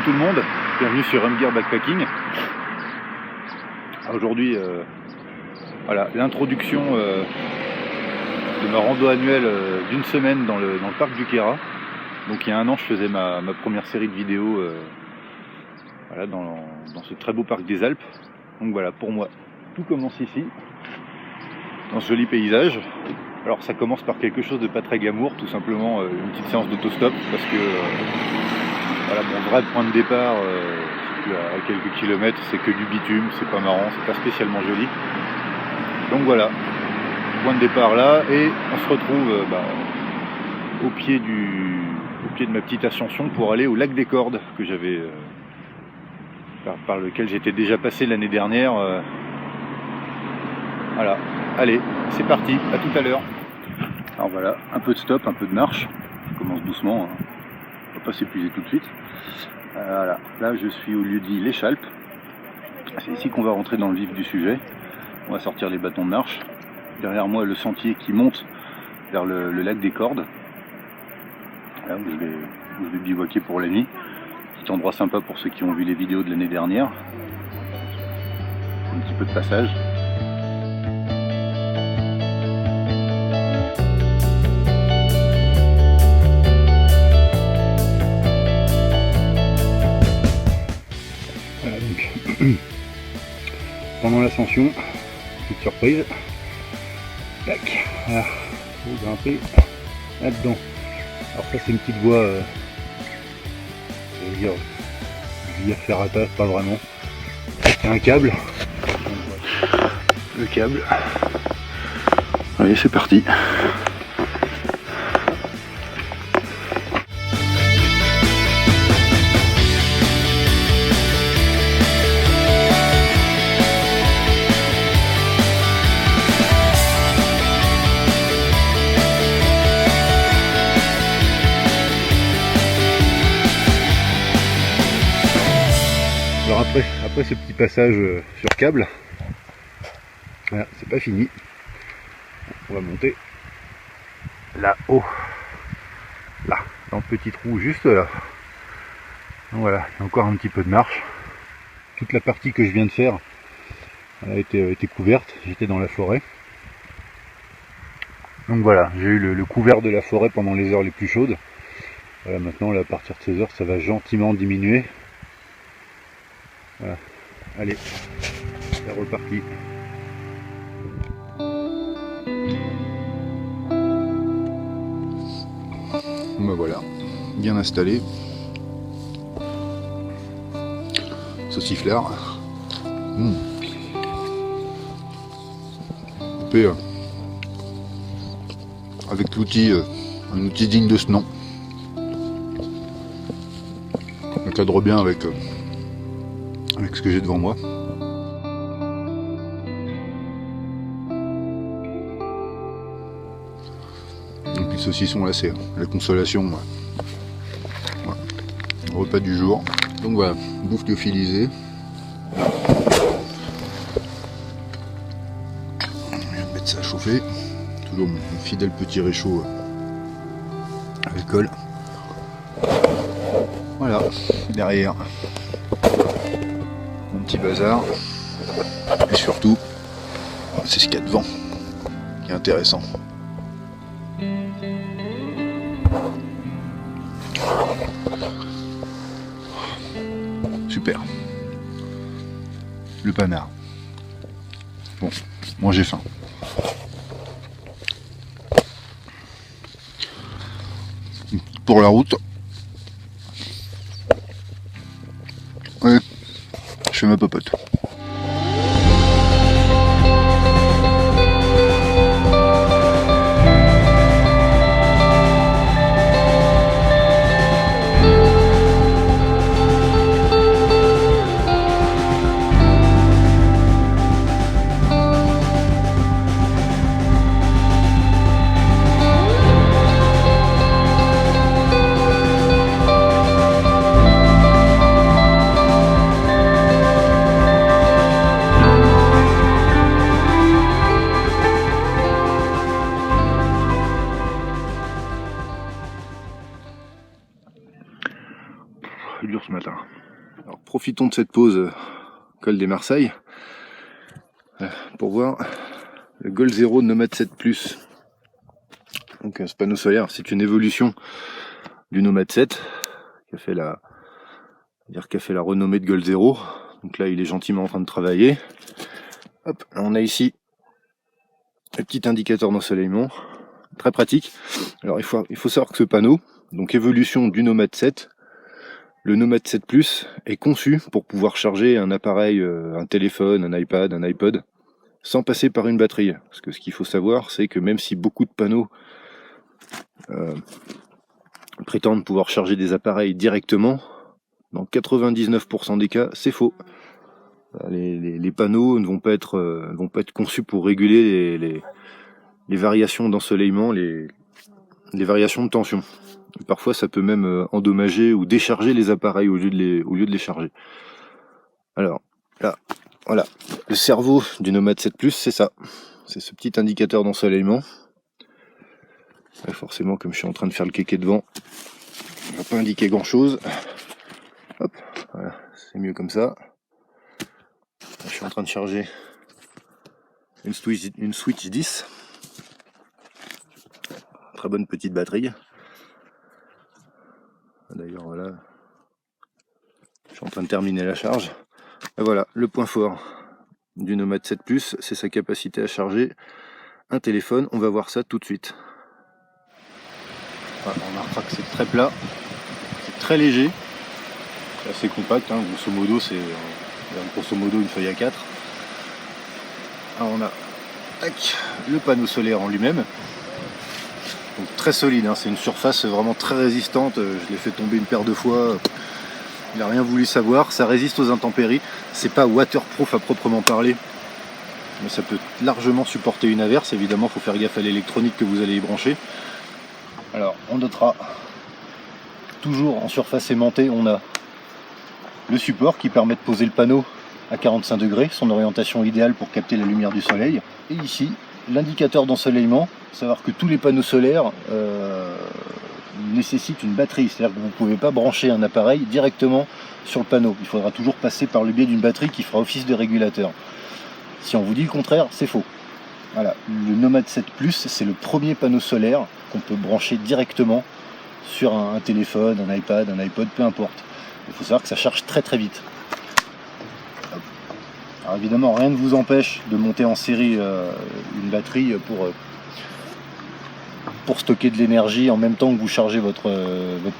tout le monde, bienvenue sur Rumgear Backpacking. Aujourd'hui, voilà, l'introduction de ma rando annuelle d'une semaine dans le parc du Queyras. Donc il y a un an, je faisais ma première série de vidéos voilà, dans ce très beau parc des Alpes. Donc voilà, pour moi, tout commence ici, dans ce joli paysage. Alors ça commence par quelque chose de pas très glamour, tout simplement une petite séance d'autostop, parce que voilà, mon vrai point de départ, à quelques kilomètres, c'est que du bitume, c'est pas marrant, c'est pas spécialement joli. Donc voilà, point de départ là, et on se retrouve au pied de ma petite ascension pour aller au lac des Cordes, que j'avais par lequel j'étais déjà passé l'année dernière. Voilà, allez, c'est parti, à tout à l'heure. Alors voilà, un peu de stop, un peu de marche, je commence doucement, hein. On va pas s'épuiser tout de suite. Voilà, là je suis au lieu-dit l'Échalpe. C'est ici qu'on va rentrer dans le vif du sujet. On va sortir les bâtons de marche. Derrière moi le sentier qui monte vers le lac des Cordes. Là où je vais bivouaquer pour la nuit. Petit endroit sympa pour ceux qui ont vu les vidéos de l'année dernière. Un petit peu de passage. Voilà donc pendant l'ascension, petite surprise. Tac, voilà, faut grimper là-dedans. Alors ça c'est une petite voie, je vais dire ferrata, pas vraiment. Il y a un câble. Le câble. Allez, c'est parti. Alors après ce petit passage sur câble, voilà, c'est pas fini. On va monter là-haut, là, dans le petit trou juste là. Donc voilà, il y a encore un petit peu de marche. Toute la partie que je viens de faire a été couverte, j'étais dans la forêt. Donc voilà, j'ai eu le couvert de la forêt pendant les heures les plus chaudes. Voilà, maintenant là, à partir de 16 heures, ça va gentiment diminuer. Voilà. Allez, c'est reparti. Ben voilà, bien installé. Sauciflard. Coupé avec l'outil, un outil digne de ce nom. Ça cadre bien avec ce que j'ai devant moi. Et puis saucisson là, c'est la consolation. Voilà. Repas du jour. Donc voilà, bouffe lyophilisée. Je viens de mettre ça à chauffer. Toujours mon fidèle petit réchaud à l'alcool. Voilà, derrière mon petit bazar. Et surtout, c'est ce qu'il y a devant qui est intéressant. Super. Le panard. Bon, moi j'ai faim. Pour la route. Ouais, je fais ma popote. dur ce matin. Alors profitons de cette pause col des Marseilles pour voir le Goal Zero de Nomad 7 Plus. Donc ce panneau solaire, c'est une évolution du Nomad 7 qui a fait la renommée de Goal Zero. Donc là il est gentiment en train de travailler. Hop, là, on a ici le petit indicateur d'ensoleillement, très pratique. Alors il faut savoir que ce panneau, donc évolution du Nomad 7, le Nomad 7 Plus est conçu pour pouvoir charger un appareil, un téléphone, un iPad, un iPod, sans passer par une batterie. Parce que ce qu'il faut savoir, c'est que même si beaucoup de panneaux prétendent pouvoir charger des appareils directement, dans 99% des cas, c'est faux. Les panneaux ne vont pas être conçus pour réguler les variations d'ensoleillement, les variations de tension. Et parfois, ça peut même endommager ou décharger les appareils au lieu de les charger. Alors, là, voilà, le cerveau du Nomad 7 Plus, c'est ça. C'est ce petit indicateur d'ensoleillement. Et forcément, comme je suis en train de faire le kéké devant, il ne va pas indiquer grand-chose. Hop, voilà, c'est mieux comme ça. Là, je suis en train de charger une Switch 10. Très bonne petite batterie. D'ailleurs, voilà, je suis en train de terminer la charge. Et voilà, le point fort du Nomad 7 Plus, c'est sa capacité à charger un téléphone. On va voir ça tout de suite. Voilà, on remarquera que c'est très plat, c'est très léger, c'est assez compact, hein. Grosso modo c'est une feuille A4. Alors on a le panneau solaire en lui-même, donc très solide, hein. C'est une surface vraiment très résistante. Je l'ai fait tomber une paire de fois, il n'a rien voulu savoir. Ça résiste aux intempéries, c'est pas waterproof à proprement parler, mais ça peut largement supporter une averse. Évidemment, il faut faire gaffe à l'électronique que vous allez y brancher. Alors, on notera toujours en surface aimantée, on a le support qui permet de poser le panneau à 45 degrés, son orientation idéale pour capter la lumière du soleil. Et ici, l'indicateur d'ensoleillement, savoir que tous les panneaux solaires nécessitent une batterie, c'est-à-dire que vous ne pouvez pas brancher un appareil directement sur le panneau. Il faudra toujours passer par le biais d'une batterie qui fera office de régulateur. Si on vous dit le contraire, c'est faux. Voilà, le Nomad 7 Plus, c'est le premier panneau solaire qu'on peut brancher directement sur un téléphone, un iPad, un iPod, peu importe. Il faut savoir que ça charge très très vite. Alors évidemment, rien ne vous empêche de monter en série une batterie pour stocker de l'énergie en même temps que vous chargez votre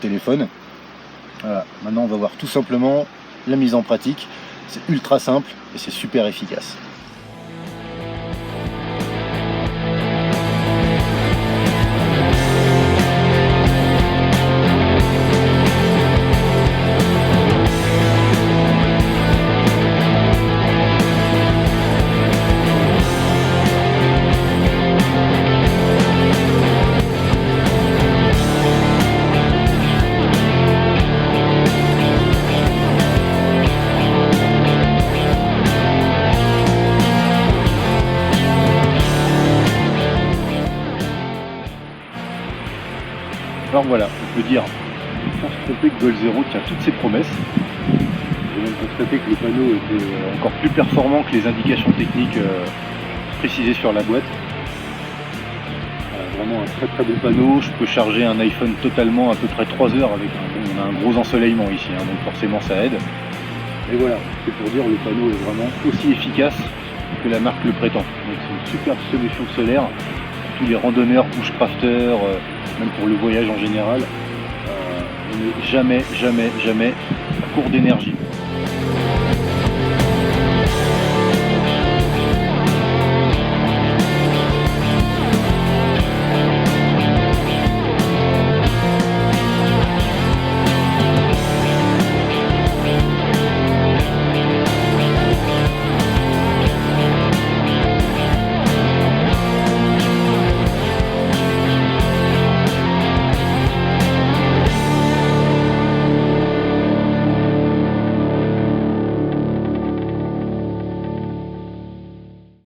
téléphone. Voilà. Maintenant, on va voir tout simplement la mise en pratique. C'est ultra simple et c'est super efficace. Alors voilà, on peut dire sans se tromper que Goal Zero tient toutes ses promesses. J'ai même constaté que le panneau était encore plus performant que les indications techniques précisées sur la boîte. Vraiment un très très bon panneau. Je peux charger un iPhone totalement à peu près 3 heures avec on a un gros ensoleillement ici, hein, donc forcément ça aide. Et voilà, c'est pour dire le panneau est vraiment aussi efficace que la marque le prétend. Donc c'est une superbe solution solaire pour tous les randonneurs, bushcrafters, même pour le voyage en général. On n'est jamais à court d'énergie.